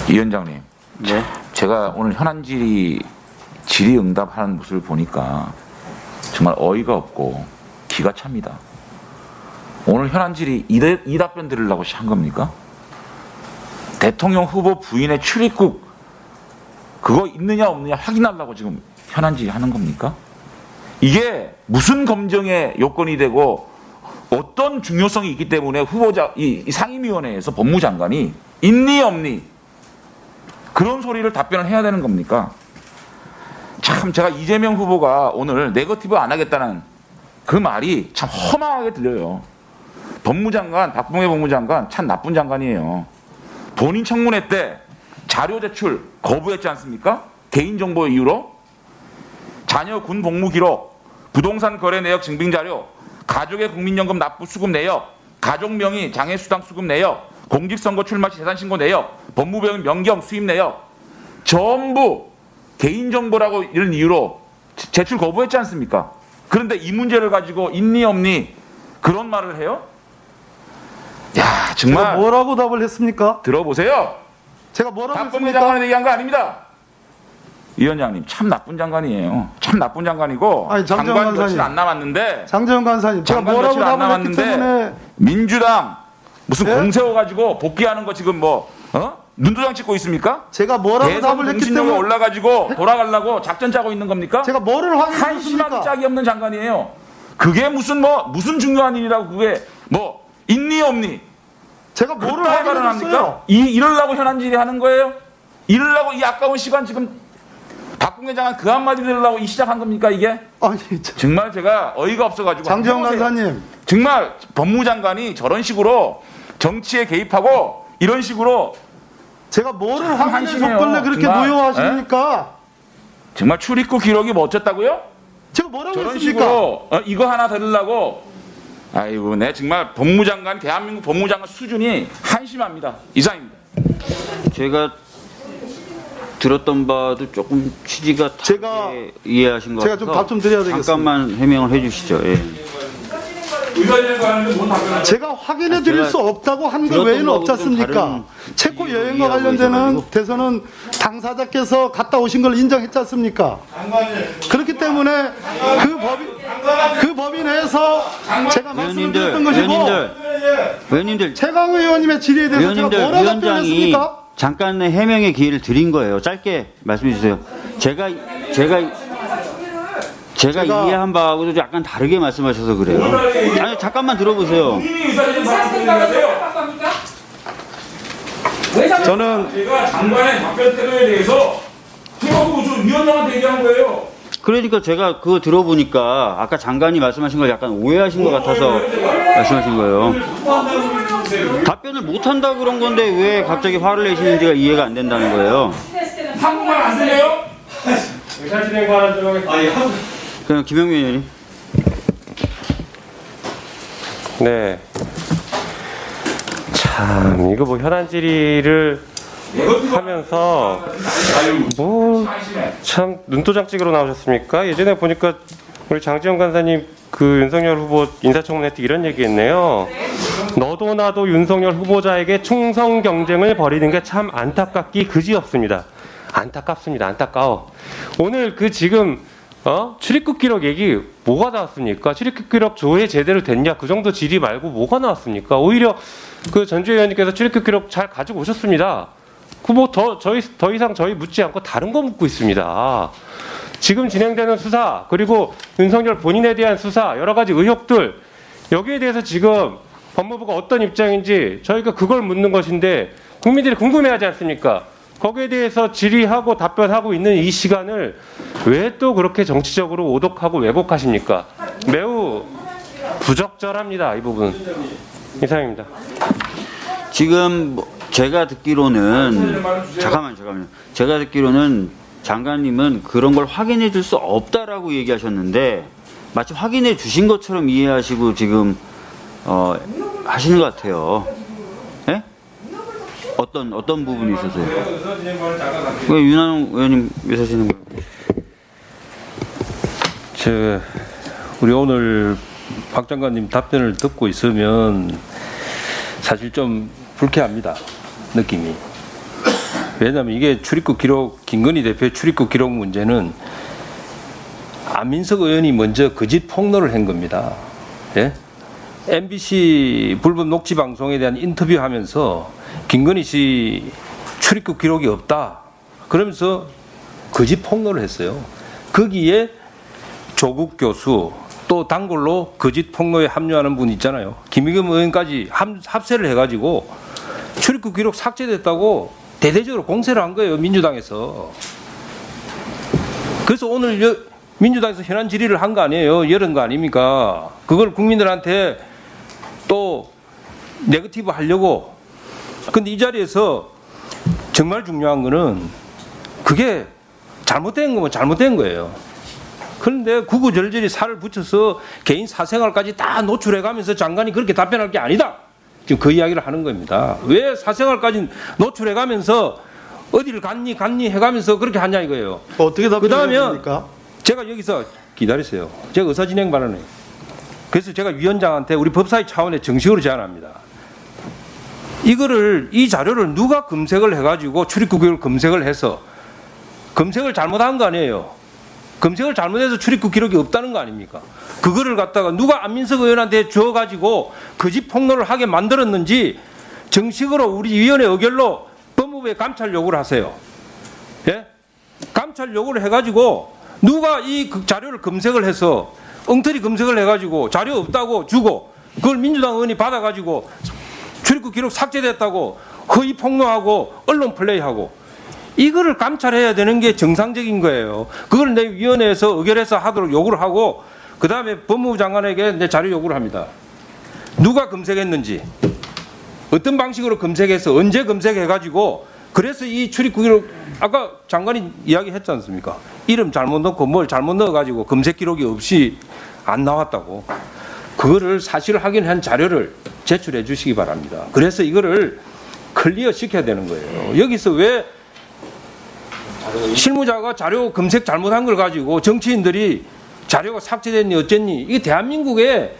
위원장님, 네. 제가 오늘 현안 질의응답하는 모습을 보니까 정말 어이가 없고 기가 찹니다. 오늘 현안 질의 이 답변 들으려고 한 겁니까? 대통령 후보 부인의 출입국 그거 있느냐 없느냐 확인하려고 지금 현안 질의하는 겁니까? 이게 무슨 검증의 요건이 되고 어떤 중요성이 있기 때문에 후보자 이 상임위원회에서 법무장관이 있니 없니 그런 소리를 답변을 해야 되는 겁니까? 참 제가 이재명 후보가 오늘 네거티브 안 하겠다는 그 말이 참 허망하게 들려요. 법무장관 박봉계 법무장관 참 나쁜 장관이에요. 본인 청문회 때 자료 제출 거부했지 않습니까? 개인정보 이유로 자녀 군 복무 기록, 부동산 거래 내역 증빙 자료, 가족의 국민연금 납부 수급 내역, 가족 명의 장애수당 수급 내역, 공직선거 출마 시 재산신고 내역, 법무병 명경 수입 내역 전부 개인정보라고 이런 이유로 제출 거부했지 않습니까? 그런데 이 문제를 가지고 있니 없니 그런 말을 해요? 야 정말 제가 뭐라고 답을 했습니까? 들어보세요. 제가 뭐라고 박범계 했습니까? 장관에 얘기한 거 아닙니다. 위원장님 참 나쁜 장관이에요. 참 나쁜 장관이고 아니, 장재원 장관 며칠 간사님. 안 남았는데 장재원 간사님, 제가 장관 뭐라고 며칠 안 답을 했기 때문에 남았는데 민주당 무슨 네? 공 세워가지고 복귀하는 거 지금 뭐 눈도장 찍고 있습니까? 제가 뭐라고 대선 답을 했기 공신력에 때문에 올라가지고 돌아가려고 작전 짜고 있는 겁니까? 제가 뭐를 한심하기 확인했습니까? 짝이 없는 장관이에요. 그게 무슨 중요한 일이라고 그게 뭐 있니 없니? 제가 뭐를 그따위 발언 확인했어요? 합니까? 이러려고 현안 질의하는 거예요? 이러려고 이 아까운 시간 지금 박봉계 장관 그 한마디 들으려고 시작한 겁니까 이게? 아니, 정말 제가 어이가 없어가지고 장재원 해보세요. 간사님, 정말 법무장관이 저런 식으로 정치에 개입하고 이런 식으로 제가 뭐를 참 확인해줬길래 한심해요. 그렇게 정말. 노여워하십니까? 정말 출입국 기록이 뭐 어쨌다고요? 제가 뭐라고 저런 했습니까? 식으로 이거 하나 들으려고 아이고 내 정말 법무장관 대한민국 법무장관 수준이 한심합니다. 이상입니다. 제가 들었던 바도 조금 취지가 제가- 다르게 이해하신 것 제가 같아서 좀 답 좀 드려야 되겠습니다. 잠깐만 해명을 해주시죠. 예. 의사진행 관련된 뭔 답변을 제가 확인해 드릴 제가 수 없다고 한 거 들었던 외에는 거하고 없지 좀 않습니까? 다른 체코 이해로 여행과 이해하고 관련되는 계셔가지고. 대선은 당사자께서 갔다 오신 걸 인정했지 않습니까? 그렇기 때문에 그 법인 내에서 제가 말씀을 드렸던 것이고 의원님들, 최강우 의원님의 질의에 대해서 제가 위원장이 뭐라고 답변했습니까? 잠깐의 해명의 기회를 드린 거예요. 짧게 말씀해 주세요. 제가 이해한 바하고도 약간 다르게 말씀하셔서 그래요. 아니 잠깐만 들어보세요. 본인이 의사진행 발언해야 저는 제가 장관의 답변 태도에 대해서 최고부 위원장한테 얘기한 거예요. 그러니까 제가 그거 들어보니까 아까 장관이 말씀하신 걸 약간 오해하신 것 같아서 말씀하신 거예요. 답변을 못한다 그런 건데 왜 갑자기 화를 내시는지가 이해가 안 된다는 거예요. 한국말 안 들려요? 의사진행 관한 조항에 그냥 김영민 의원님. 네. 참 이거 뭐 현안 질의를 하면서 뭐 참 눈도장 찍으러 나오셨습니까? 예전에 보니까 우리 장지영 간사님 그 윤석열 후보 인사청문회 때 이런 얘기했네요. 너도 나도 윤석열 후보자에게 충성 경쟁을 벌이는 게 참 안타깝기 그지없습니다. 안타깝습니다. 안타까워. 오늘 그 지금 출입국 기록 얘기 뭐가 나왔습니까? 출입국 기록 조회 제대로 됐냐? 그 정도 질의 말고 뭐가 나왔습니까? 오히려 그 전주혜 의원님께서 출입국 기록 잘 가지고 오셨습니다. 그 뭐 더 이상 저희 묻지 않고 다른 거 묻고 있습니다. 지금 진행되는 수사 그리고 윤석열 본인에 대한 수사 여러 가지 의혹들 여기에 대해서 지금 법무부가 어떤 입장인지 저희가 그걸 묻는 것인데 국민들이 궁금해하지 않습니까? 거기에 대해서 질의하고 답변하고 있는 이 시간을 왜 또 그렇게 정치적으로 오독하고 왜곡하십니까? 매우 부적절합니다. 이 부분. 이상입니다. 지금 제가 듣기로는 잠깐만요. 제가 듣기로는 장관님은 그런 걸 확인해 줄 수 없다라고 얘기하셨는데 마치 확인해 주신 것처럼 이해하시고 지금 하시는 것 같아요. 예? 어떤 부분이 있어서요? 왜 윤한홍 의원님 왜 사시는 거예요? 우리 오늘 박 장관님 답변을 듣고 있으면 사실 좀 불쾌합니다. 느낌이. 왜냐하면 이게 출입국 기록, 김건희 대표의 출입국 기록 문제는 안민석 의원이 먼저 거짓 폭로를 한 겁니다. 예? MBC 불법 녹취 방송에 대한 인터뷰하면서 김건희 씨 출입국 기록이 없다. 그러면서 거짓 폭로를 했어요. 거기에 조국 교수 또 단골로 거짓 폭로에 합류하는 분 있잖아요. 김의겸 의원까지 합세를 해가지고 출입국 기록 삭제됐다고 대대적으로 공세를 한 거예요. 민주당에서. 그래서 오늘 민주당에서 현안 질의를 한 거 아니에요. 열은 거 아닙니까? 그걸 국민들한테 또 네거티브 하려고. 근데 이 자리에서 정말 중요한 거는 그게 잘못된 거면 잘못된 거예요. 그런데 구구절절히 살을 붙여서 개인 사생활까지 다 노출해가면서 장관이 그렇게 답변할 게 아니다. 지금 그 이야기를 하는 겁니다. 왜 사생활까지 노출해가면서 어디를 갔니 해가면서 그렇게 하냐 이거예요. 어떻게 그다음에 답변합니까? 제가 여기서 기다리세요. 제가 의사진행 발언해요. 그래서 제가 위원장한테 우리 법사위 차원의 정식으로 제안합니다. 이거를 이 자료를 누가 검색을 해가지고 출입국을 검색을 해서 검색을 잘못한 거 아니에요. 검색을 잘못해서 출입국 기록이 없다는 거 아닙니까? 그거를 갖다가 누가 안민석 의원한테 줘가지고 거짓 폭로를 하게 만들었는지 정식으로 우리 위원회 의결로 법무부에 감찰 요구를 하세요. 예? 감찰 요구를 해가지고 누가 이 자료를 검색을 해서 엉터리 검색을 해가지고 자료 없다고 주고 그걸 민주당 의원이 받아가지고 출입국 기록 삭제됐다고 허위 폭로하고 언론 플레이하고 이거를 감찰해야 되는 게 정상적인 거예요. 그걸 내 위원회에서 의결해서 하도록 요구를 하고 그 다음에 법무부 장관에게 내 자료 요구를 합니다. 누가 검색했는지 어떤 방식으로 검색해서 언제 검색해가지고 그래서 이 출입국 기록 아까 장관이 이야기했지 않습니까? 이름 잘못 넣고 뭘 잘못 넣어가지고 검색 기록이 없이 안 나왔다고. 그거를 사실 확인한 자료를 제출해 주시기 바랍니다. 그래서 이거를 클리어 시켜야 되는 거예요. 여기서 왜 실무자가 자료 검색 잘못한 걸 가지고 정치인들이 자료가 삭제됐니 어쨌니 이게 대한민국의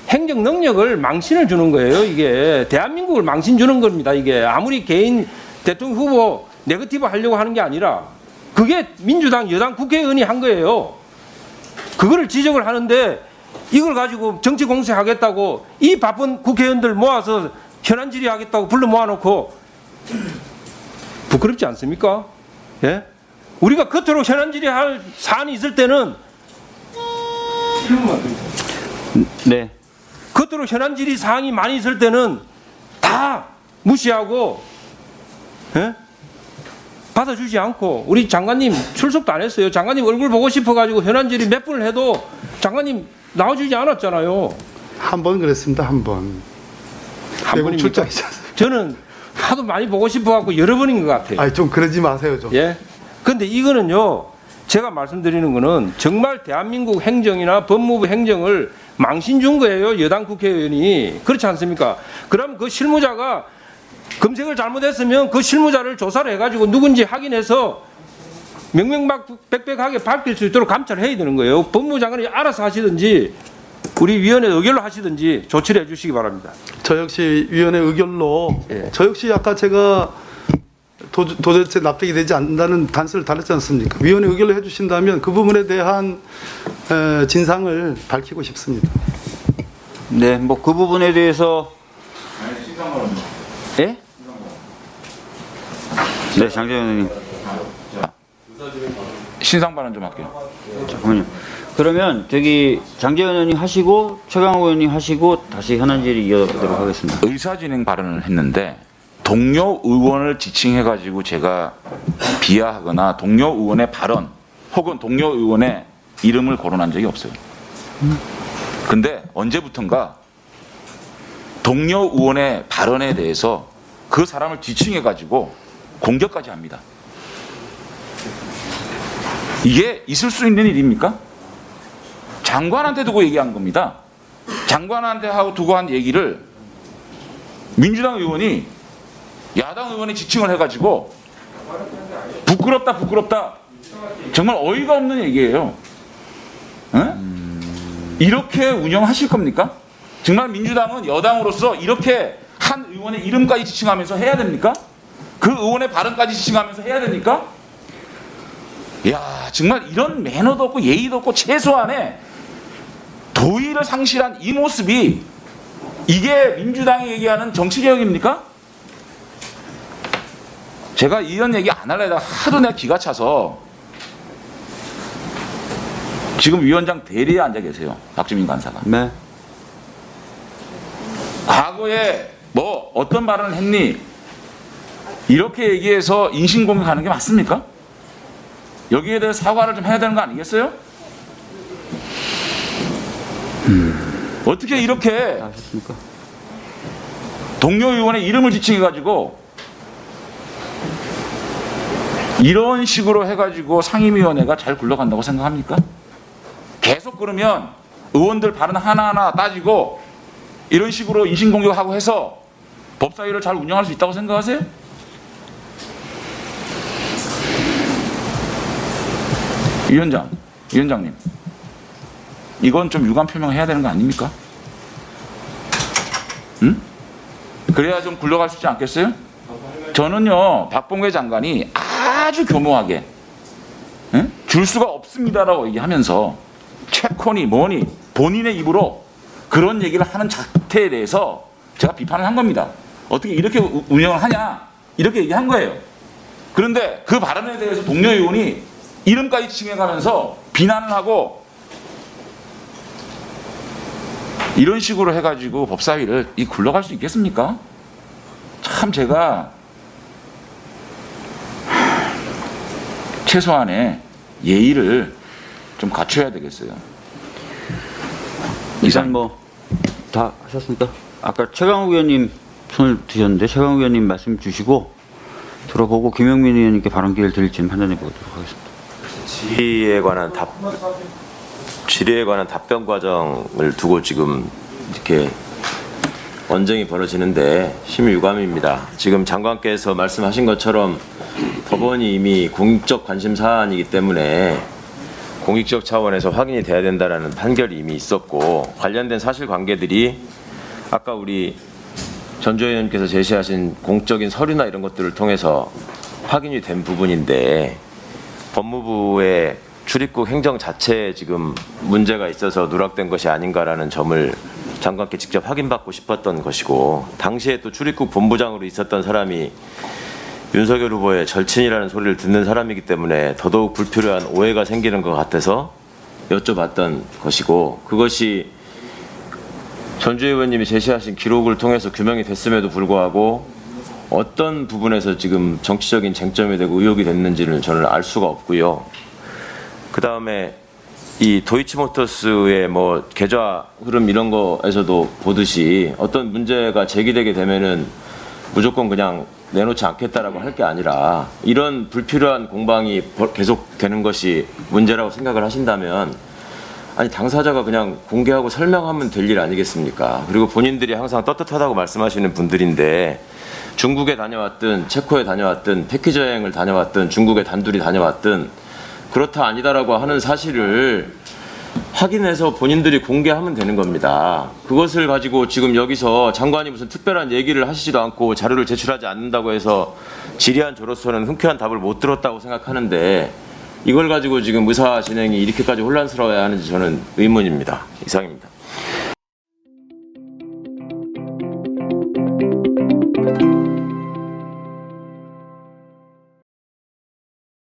행정 능력을 망신을 주는 거예요. 이게 대한민국을 망신 주는 겁니다. 이게 아무리 개인 대통령 후보 네거티브 하려고 하는 게 아니라 그게 민주당 여당 국회의원이 한 거예요. 그거를 지적을 하는데 이걸 가지고 정치 공세하겠다고 이 바쁜 국회의원들 모아서 현안 질의하겠다고 불러 모아놓고 부끄럽지 않습니까? 예? 우리가 그토록 현안 질의할 사안이 있을 때는 네. 그토록 현안 질의 사항이 많이 있을 때는 다 무시하고 예? 받아주지 않고 우리 장관님 출석도 안 했어요. 장관님 얼굴 보고 싶어가지고 현안 질의 몇 분을 해도 장관님 나와주지 않았잖아요. 한 번 그랬습니다. 한 번. 한 외국 번입니까? 출장이잖아요. 저는 하도 많이 보고 싶어갖고 여러 번인 것 같아요. 아니 좀 그러지 마세요 좀. 예. 근데 이거는요, 제가 말씀드리는 거는 정말 대한민국 행정이나 법무부 행정을 망신 준 거예요. 여당 국회의원이. 그렇지 않습니까? 그럼 그 실무자가 검색을 잘못했으면 그 실무자를 조사를 해가지고 누군지 확인해서 명명백백하게 밝힐 수 있도록 감찰을 해야 되는 거예요. 법무부 장관이 알아서 하시든지 우리 위원회 의결로 하시든지 조치를 해주시기 바랍니다. 저 역시 위원회 의결로 예. 저 역시 아까 제가 도대체 납득이 되지 않는다는 단서를 달았지 않습니까? 위원회 의결로 해주신다면 그 부분에 대한 진상을 밝히고 싶습니다. 네, 뭐 그 부분에 대해서 예? 네, 장재현 의원님. 신상 발언 좀 할게요. 잠깐만요. 그러면 저기 장재현 의원님 하시고 최강욱 의원님 하시고 다시 현안 질의 이어가도록 하겠습니다. 의사진행 발언을 했는데 동료 의원을 지칭해가지고 제가 비하하거나 동료 의원의 발언 혹은 동료 의원의 이름을 거론한 적이 없어요. 근데 언제부턴가 동료 의원의 발언에 대해서 그 사람을 지칭해가지고 공격까지 합니다. 이게 있을 수 있는 일입니까? 장관한테 두고 얘기한 겁니다. 장관한테 하고 두고 한 얘기를 민주당 의원이 야당 의원이 지칭을 해가지고 부끄럽다 정말 어이가 없는 얘기예요. 에? 이렇게 운영하실 겁니까? 정말 민주당은 여당으로서 이렇게 한 의원의 이름까지 지칭하면서 해야 됩니까? 그 의원의 발언까지 지칭하면서 해야 됩니까? 이야, 정말 이런 매너도 없고 예의도 없고 최소한의 도의를 상실한 이 모습이 이게 민주당이 얘기하는 정치개혁입니까? 제가 이런 얘기 안 하려다가 하도 내가 기가 차서 지금 위원장 대리에 앉아 계세요. 박주민 간사가. 네. 과거에 뭐 어떤 발언을 했니? 이렇게 얘기해서 인신공격하는 게 맞습니까? 여기에 대해 사과를 좀 해야 되는 거 아니겠어요? 어떻게 이렇게 아셨습니까? 동료 의원의 이름을 지칭해가지고 이런 식으로 해가지고 상임위원회가 잘 굴러간다고 생각합니까? 계속 그러면 의원들 발언 하나하나 따지고 이런 식으로 인신공격하고 해서 법사위를 잘 운영할 수 있다고 생각하세요? 위원장님, 이건 좀 유감 표명해야 되는 거 아닙니까? 응? 그래야 좀 굴러갈 수 있지 않겠어요? 저는요, 박봉계 장관이 아주 교묘하게 줄 수가 없습니다라고 얘기하면서 채권이 뭐니 본인의 입으로 그런 얘기를 하는 자태에 대해서 제가 비판을 한 겁니다. 어떻게 이렇게 운영을 하냐 이렇게 얘기한 거예요. 그런데 그 발언에 대해서 동료 의원이 이름까지 칭해가면서 비난을 하고 이런 식으로 해가지고 법사위를 굴러갈 수 있겠습니까? 참 제가 최소한의 예의를 좀 갖춰야 되겠어요. 이상 뭐 다 하셨습니까? 아까 최강욱 의원님 손을 드셨는데 최강욱 의원님 말씀 주시고 들어보고 김영민 의원님께 발언 기회를 드릴지는 판단해 보도록 하겠습니다. 질의에 관한 답변 과정을 두고 지금 이렇게 언쟁이 벌어지는데 심유감입니다. 지금 장관께서 말씀하신 것처럼 법원이 이미 공익적 관심 사안이기 때문에 공익적 차원에서 확인이 돼야 된다라는 판결이 이미 있었고 관련된 사실관계들이 아까 우리 전주현 의원님께서 제시하신 공적인 서류나 이런 것들을 통해서 확인이 된 부분인데 법무부의 출입국 행정 자체에 지금 문제가 있어서 누락된 것이 아닌가라는 점을 장관께 직접 확인받고 싶었던 것이고 당시에 또 출입국 본부장으로 있었던 사람이 윤석열 후보의 절친이라는 소리를 듣는 사람이기 때문에 더더욱 불필요한 오해가 생기는 것 같아서 여쭤봤던 것이고 그것이 전주 의원님이 제시하신 기록을 통해서 규명이 됐음에도 불구하고 어떤 부분에서 지금 정치적인 쟁점이 되고 의혹이 됐는지는 저는 알 수가 없고요. 그 다음에 이 도이치모터스의 뭐 계좌 흐름 이런 거에서도 보듯이 어떤 문제가 제기되게 되면은 무조건 그냥 내놓지 않겠다라고 할 게 아니라 이런 불필요한 공방이 계속 되는 것이 문제라고 생각을 하신다면 아니 당사자가 그냥 공개하고 설명하면 될 일 아니겠습니까? 그리고 본인들이 항상 떳떳하다고 말씀하시는 분들인데 중국에 다녀왔든 체코에 다녀왔든 패키지 여행을 다녀왔든 중국에 단둘이 다녀왔든 그렇다 아니다라고 하는 사실을 확인해서 본인들이 공개하면 되는 겁니다. 그것을 가지고 지금 여기서 장관이 무슨 특별한 얘기를 하시지도 않고 자료를 제출하지 않는다고 해서 질의한 저로서는 흔쾌한 답을 못 들었다고 생각하는데 이걸 가지고 지금 의사 진행이 이렇게까지 혼란스러워야 하는지 저는 의문입니다. 이상입니다.